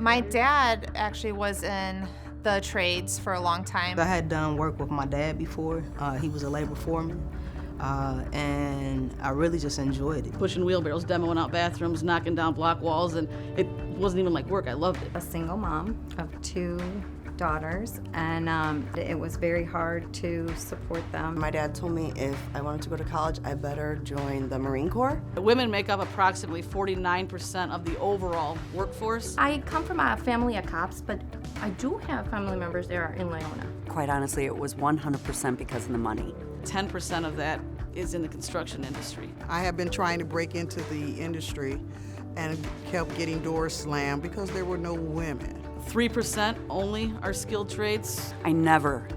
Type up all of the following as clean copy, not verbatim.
My dad actually was in the trades for a long time. I had done work with my dad before. He was a labor foreman, and I really just enjoyed it. Pushing wheelbarrows, demoing out bathrooms, knocking down block walls, and it wasn't even like work. I loved it. A single mom of 2 daughters, and it was very hard to support them. My dad told me if I wanted to go to college, I better join the Marine Corps. Women make up approximately 49% of the overall workforce. I come from a family of cops, but I do have family members that are in LiUNA. Quite honestly, it was 100% because of the money. 10% of that is in the construction industry. I have been trying to break into the industry and kept getting doors slammed because there were no women. 3% only are skilled trades. I never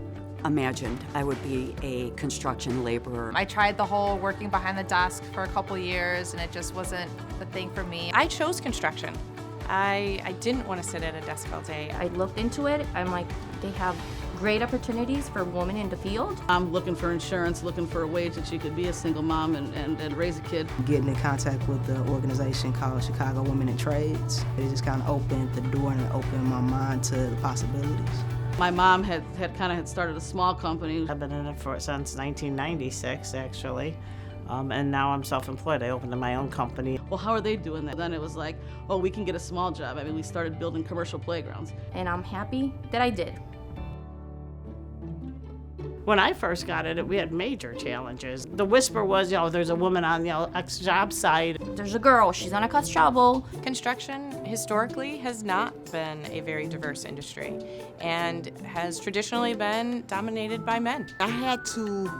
imagined I would be a construction laborer. I tried the whole working behind the desk for a couple years, and it just wasn't the thing for me. I chose construction. I didn't want to sit at a desk all day. I looked into it. I'm like, they have great opportunities for women in the field. I'm looking for insurance, looking for a wage that she could be a single mom and raise a kid. Getting in contact with the organization called Chicago Women in Trades, it just kind of opened the door and opened my mind to the possibilities. My mom had started a small company. I've been in it since 1996, actually. And now I'm self-employed. I opened my own company. Well, how are they doing that? Then it was like, oh, we can get a small job. I mean, we started building commercial playgrounds. And I'm happy that I did. When I first got it, we had major challenges. The whisper was, there's a woman on the X job site. There's a girl, she's on a cuss shovel. Construction historically has not been a very diverse industry and has traditionally been dominated by men. I had to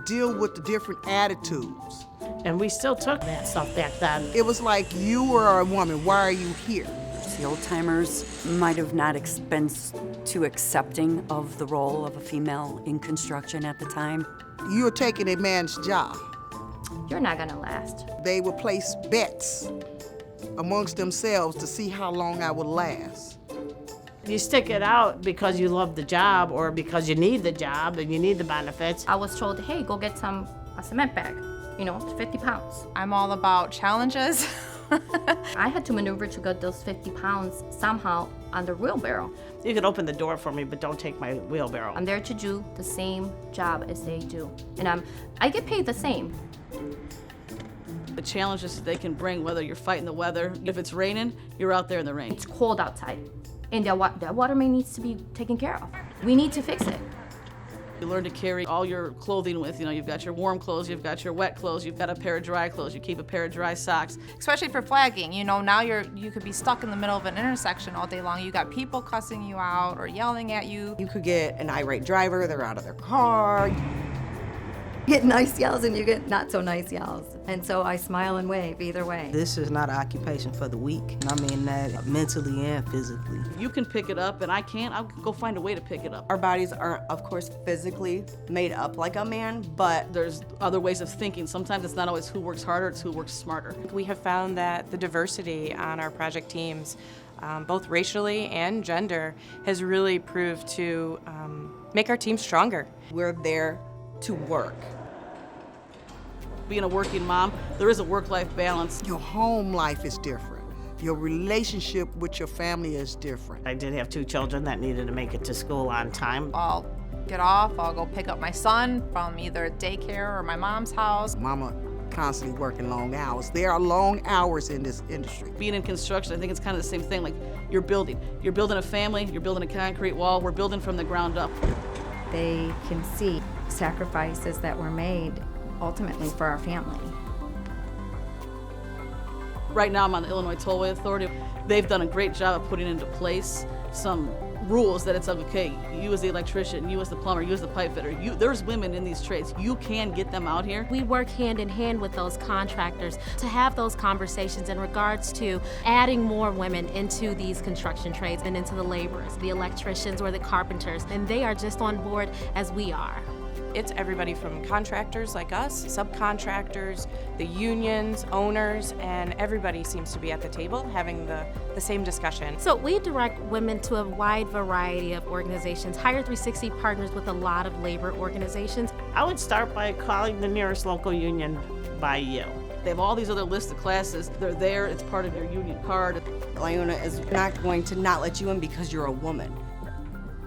deal with the different attitudes. And we still took that stuff back then. It was like, you were a woman, why are you here? The old-timers might have not been too accepting of the role of a female in construction at the time. You're taking a man's job. You're not gonna last. They would place bets amongst themselves to see how long I would last. You stick it out because you love the job or because you need the job and you need the benefits. I was told, hey, go get a cement bag, it's 50 pounds. I'm all about challenges. I had to maneuver to get those 50 pounds somehow on the wheelbarrow. You can open the door for me, but don't take my wheelbarrow. I'm there to do the same job as they do, and I get paid the same. The challenges that they can bring, whether you're fighting the weather, if it's raining, you're out there in the rain. It's cold outside, and that water main needs to be taken care of. We need to fix it. You learn to carry all your clothing with, you've got your warm clothes, you've got your wet clothes, you've got a pair of dry clothes, you keep a pair of dry socks. Especially for flagging, now you could be stuck in the middle of an intersection all day long. You got people cussing you out or yelling at you. You could get an irate driver, they're out of their car. You get nice yells and you get not so nice yells. And so I smile and wave either way. This is not an occupation for the weak, and I mean that mentally and physically. If you can pick it up and I can't, I'll go find a way to pick it up. Our bodies aren't, of course, physically made up like a man, but there's other ways of thinking. Sometimes it's not always who works harder, it's who works smarter. We have found that the diversity on our project teams, both racially and gender, has really proved to make our team stronger. We're there to work. Being a working mom, there is a work-life balance. Your home life is different. Your relationship with your family is different. I did have 2 children that needed to make it to school on time. I'll get off, I'll go pick up my son from either daycare or my mom's house. Mama constantly working long hours. There are long hours in this industry. Being in construction, I think it's kind of the same thing. Like you're building a family, you're building a concrete wall, we're building from the ground up. They can see sacrifices that were made ultimately for our family. Right now I'm on the Illinois Tollway Authority. They've done a great job of putting into place some rules that it's like, okay, you as the electrician, you as the plumber, you as the pipe fitter, there's women in these trades. You can get them out here. We work hand in hand with those contractors to have those conversations in regards to adding more women into these construction trades and into the laborers, the electricians or the carpenters, and they are just on board as we are. It's everybody from contractors like us, subcontractors, the unions, owners, and everybody seems to be at the table having the same discussion. So we direct women to a wide variety of organizations. Hire 360 partners with a lot of labor organizations. I would start by calling the nearest local union by you. They have all these other listed classes. They're there, it's part of their union card. LiUNA is not going to not let you in because you're a woman.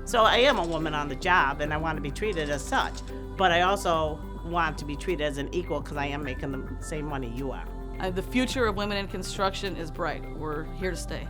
So I am a woman on the job, and I want to be treated as such. But I also want to be treated as an equal because I am making the same money you are. The future of women in construction is bright. We're here to stay.